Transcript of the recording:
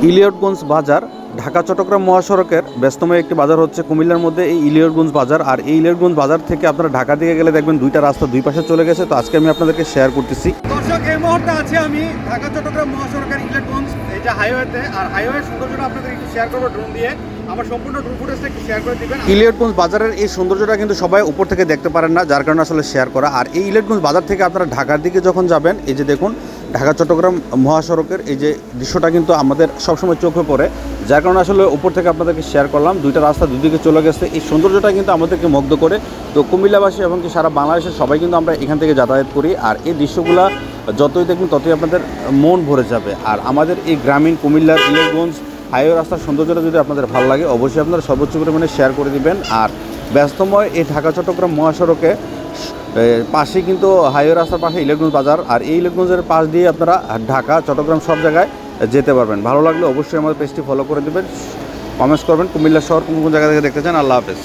ইলিয়টগঞ্জ বাজার ঢাকা চট্টগ্রাম মহাসড়কের ব্যস্তম একটি বাজার হচ্ছে কুমিল্লার মধ্যে এই ইলিয়টগঞ্জ বাজার। আর এই ইলিয়টগঞ্জ বাজার থেকে আপনারা ঢাকা দিকে গেলে দেখবেন দুইটা রাস্তা দুই পাশে চলে গেছে। তো আজকে আমি আপনাদেরকে শেয়ার করতেছি। দর্শক, এই মুহূর্তে আছি আমি ঢাকা চট্টগ্রাম মহাসড়কের ইলিয়টগঞ্জ এই যে হাইওয়েতে। আর হাইওয়ের সৌন্দর্যটা আপনাদের একটু শেয়ার করবো ড্রোন দিয়ে। আমার সম্পূর্ণ ড্রোন ফুটেজটা একটু শেয়ার করে দিবেন। ইলিয়টগঞ্জ বাজারের এই সৌন্দর্যটা কিন্তু সবাই উপর থেকে দেখতে পারেন না, যার কারণে আসলে শেয়ার করা। আর এই ইলিয়টগঞ্জ বাজার থেকে আপনারা ঢাকার দিকে যখন যাবেন, এই যে দেখুন ঢাকা চট্টগ্রাম মহাসড়কের এই যে দৃশ্যটা কিন্তু আমাদের সবসময় চোখে পড়ে, যার কারণে আসলে উপর থেকে আপনাদেরকে শেয়ার করলাম। দুইটা রাস্তা দুদিকে চলে গেছে, এই সৌন্দর্যটা কিন্তু আমাদেরকে মুগ্ধ করে। তো কুমিল্লাবাসী এবং কি সারা বাংলাদেশের সবাই কিন্তু আমরা এখান থেকে যাতায়াত করি। আর এই দৃশ্যগুলো যতই দেখবেন ততই আপনাদের মন ভরে যাবে। আর আমাদের এই গ্রামীণ কুমিল্লার ইলিয়টগঞ্জ হাইওয়ে রাস্তার সৌন্দর্যটা যদি আপনাদের ভালো লাগে, অবশ্যই আপনারা সর্বোচ্চ পরিমাণে শেয়ার করে দিবেন। আর ব্যস্তময় এই ঢাকা চট্টগ্রাম মহাসড়কে পাশে কিন্তু হাইওয়ে রাস্তার পাশে ইলিয়টগঞ্জ বাজার। আর এই ইলিয়টগঞ্জের পাশ দিয়ে আপনারা ঢাকা চট্টগ্রাম সব জায়গায় যেতে পারবেন। ভালো লাগলে অবশ্যই আমাদের পেজটি ফলো করে দেবেন, কমেন্টস করবেন কুমিল্লা শহর কোন কোন জায়গা থেকে দেখতে চান। আল্লাহ হাফেজ।